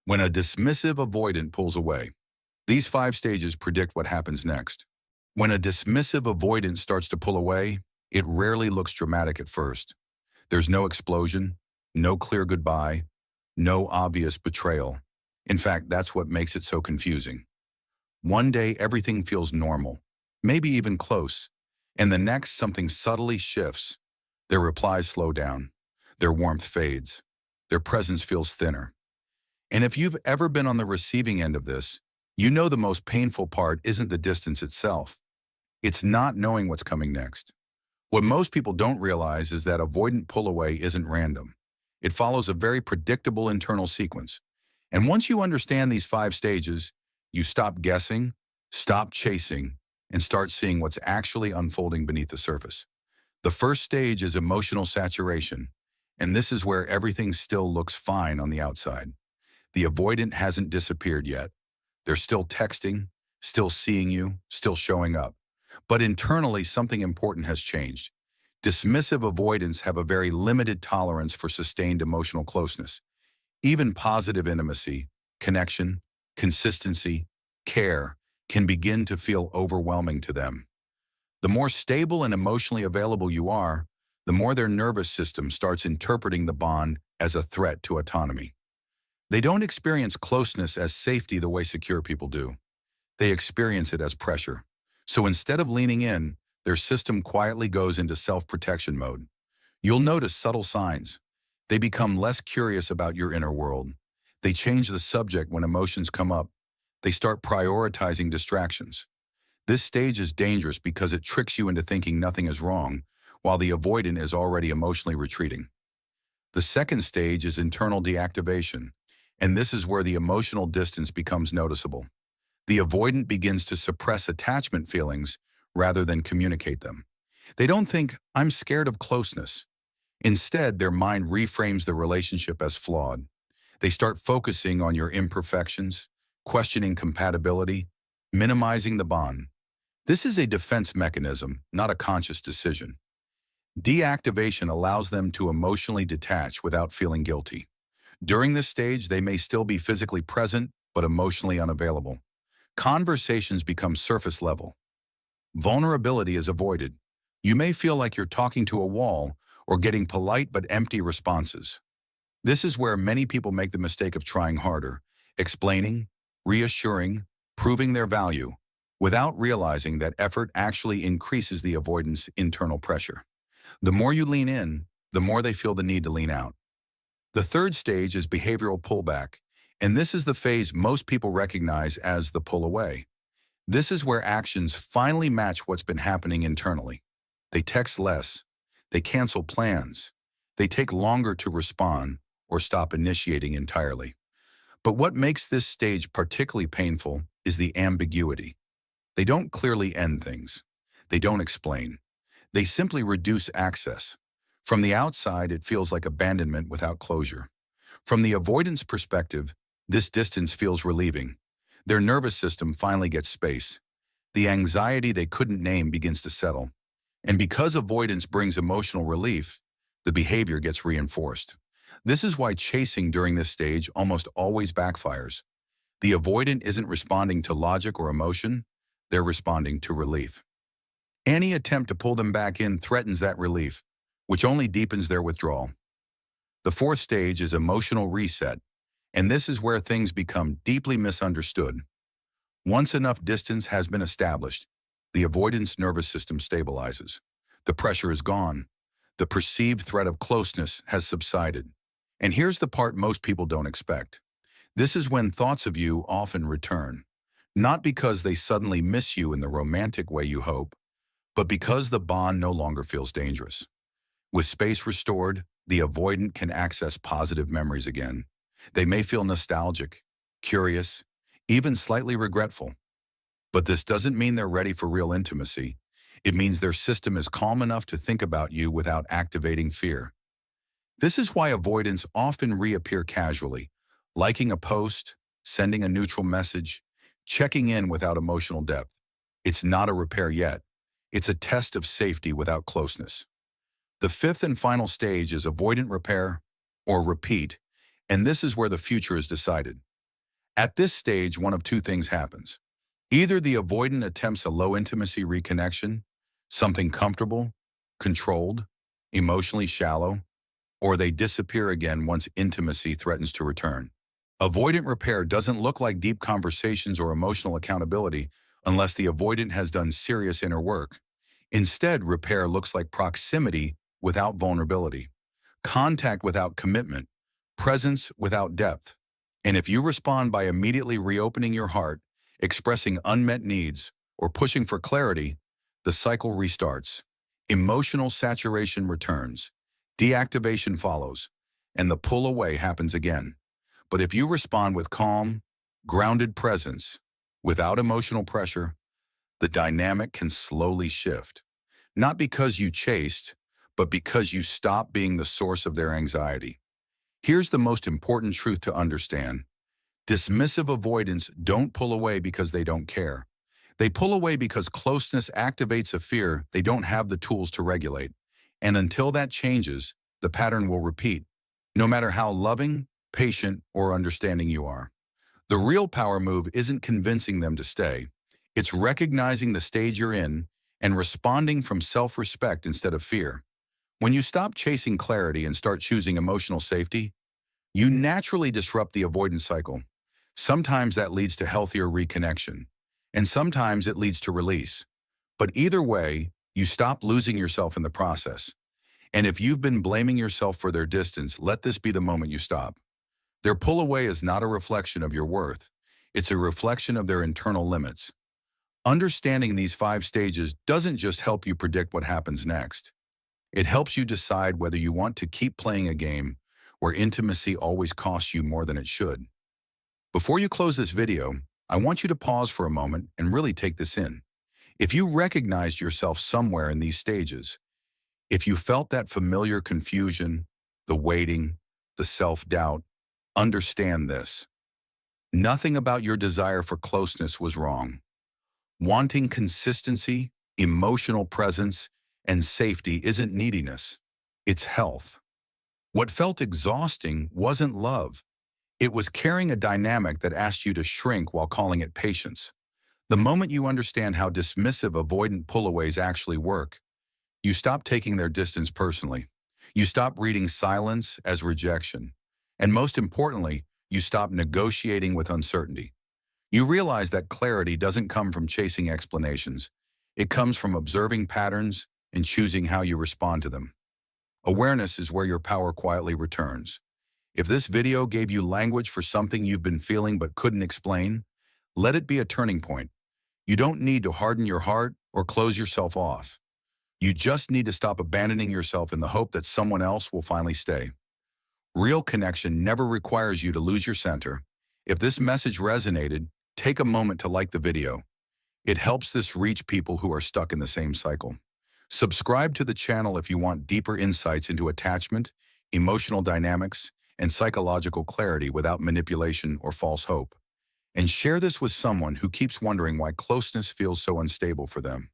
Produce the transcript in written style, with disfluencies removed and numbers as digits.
When a dismissive avoidant pulls away, these 5 stages predict what happens next. When a dismissive avoidant starts to pull away, it rarely looks dramatic at first. There's no explosion, no clear goodbye, no obvious betrayal. In fact, that's what makes it so confusing. One day, everything feels normal, maybe even close, and the next, something subtly shifts. Their replies slow down, their warmth fades, their presence feels thinner. And if you've ever been on the receiving end of this, you know the most painful part isn't the distance itself. It's not knowing what's coming next. What most people don't realize is that avoidant pull away isn't random. It follows a very predictable internal sequence. And once you understand these 5 stages, you stop guessing, stop chasing, and start seeing what's actually unfolding beneath the surface. The first stage is emotional saturation, and this is where everything still looks fine on the outside. The avoidant hasn't disappeared yet. They're still texting, still seeing you, still showing up. But internally, something important has changed. Dismissive avoidants have a very limited tolerance for sustained emotional closeness. Even positive intimacy, connection, consistency, care can begin to feel overwhelming to them. The more stable and emotionally available you are, the more their nervous system starts interpreting the bond as a threat to autonomy. They don't experience closeness as safety the way secure people do. They experience it as pressure. So instead of leaning in, their system quietly goes into self-protection mode. You'll notice subtle signs. They become less curious about your inner world. They change the subject when emotions come up. They start prioritizing distractions. This stage is dangerous because it tricks you into thinking nothing is wrong, while the avoidant is already emotionally retreating. The second stage is internal deactivation, and this is where the emotional distance becomes noticeable. The avoidant begins to suppress attachment feelings rather than communicate them. They don't think, "I'm scared of closeness." Instead, their mind reframes the relationship as flawed. They start focusing on your imperfections, questioning compatibility, minimizing the bond. This is a defense mechanism, not a conscious decision. Deactivation allows them to emotionally detach without feeling guilty. During this stage, they may still be physically present, but emotionally unavailable. Conversations become surface level. Vulnerability is avoided. You may feel like you're talking to a wall or getting polite but empty responses. This is where many people make the mistake of trying harder, explaining, reassuring, proving their value, without realizing that effort actually increases the avoidant's internal pressure. The more you lean in, the more they feel the need to lean out. The third stage is behavioral pullback, and this is the phase most people recognize as the pull away. This is where actions finally match what's been happening internally. They text less, they cancel plans, they take longer to respond or stop initiating entirely. But what makes this stage particularly painful is the ambiguity. They don't clearly end things. They don't explain. They simply reduce access. From the outside, it feels like abandonment without closure. From the avoidance perspective, this distance feels relieving. Their nervous system finally gets space. The anxiety they couldn't name begins to settle. And because avoidance brings emotional relief, the behavior gets reinforced. This is why chasing during this stage almost always backfires. The avoidant isn't responding to logic or emotion, they're responding to relief. Any attempt to pull them back in threatens that relief, which only deepens their withdrawal. The fourth stage is emotional reset, and this is where things become deeply misunderstood. Once enough distance has been established, the avoidance nervous system stabilizes. The pressure is gone. The perceived threat of closeness has subsided. And here's the part most people don't expect. This is when thoughts of you often return, not because they suddenly miss you in the romantic way you hope, but because the bond no longer feels dangerous. With space restored, the avoidant can access positive memories again. They may feel nostalgic, curious, even slightly regretful. But this doesn't mean they're ready for real intimacy. It means their system is calm enough to think about you without activating fear. This is why avoidants often reappear casually, liking a post, sending a neutral message, checking in without emotional depth. It's not a repair yet. It's a test of safety without closeness. The fifth and final stage is avoidant repair, or repeat, and this is where the future is decided. At this stage, one of two things happens. Either the avoidant attempts a low-intimacy reconnection, something comfortable, controlled, emotionally shallow, or they disappear again once intimacy threatens to return. Avoidant repair doesn't look like deep conversations or emotional accountability unless the avoidant has done serious inner work. Instead, repair looks like proximity without vulnerability, contact without commitment, presence without depth. And if you respond by immediately reopening your heart, expressing unmet needs, or pushing for clarity, the cycle restarts. Emotional saturation returns, deactivation follows, and the pull away happens again. But if you respond with calm, grounded presence, without emotional pressure, the dynamic can slowly shift. Not because you chased, but because you stopped being the source of their anxiety. Here's the most important truth to understand. Dismissive avoidants don't pull away because they don't care. They pull away because closeness activates a fear they don't have the tools to regulate. And until that changes, the pattern will repeat, no matter how loving, patient, or understanding you are. The real power move isn't convincing them to stay. It's recognizing the stage you're in and responding from self-respect instead of fear. When you stop chasing clarity and start choosing emotional safety, you naturally disrupt the avoidance cycle. Sometimes that leads to healthier reconnection, and sometimes it leads to release. But either way, you stop losing yourself in the process. And if you've been blaming yourself for their distance, let this be the moment you stop. Their pull away is not a reflection of your worth. It's a reflection of their internal limits. Understanding these 5 stages doesn't just help you predict what happens next. It helps you decide whether you want to keep playing a game where intimacy always costs you more than it should. Before you close this video, I want you to pause for a moment and really take this in. If you recognized yourself somewhere in these stages, if you felt that familiar confusion, the waiting, the self-doubt, understand this. Nothing about your desire for closeness was wrong. Wanting consistency, emotional presence, and safety isn't neediness. It's health. What felt exhausting wasn't love. It was carrying a dynamic that asked you to shrink while calling it patience. The moment you understand how dismissive avoidant pullaways actually work, you stop taking their distance personally. You stop reading silence as rejection. And most importantly, you stop negotiating with uncertainty. You realize that clarity doesn't come from chasing explanations. It comes from observing patterns and choosing how you respond to them. Awareness is where your power quietly returns. If this video gave you language for something you've been feeling but couldn't explain, let it be a turning point. You don't need to harden your heart or close yourself off. You just need to stop abandoning yourself in the hope that someone else will finally stay. Real connection never requires you to lose your center. If this message resonated, take a moment to like the video. It helps this reach people who are stuck in the same cycle. Subscribe to the channel if you want deeper insights into attachment, emotional dynamics, and psychological clarity without manipulation or false hope. And share this with someone who keeps wondering why closeness feels so unstable for them.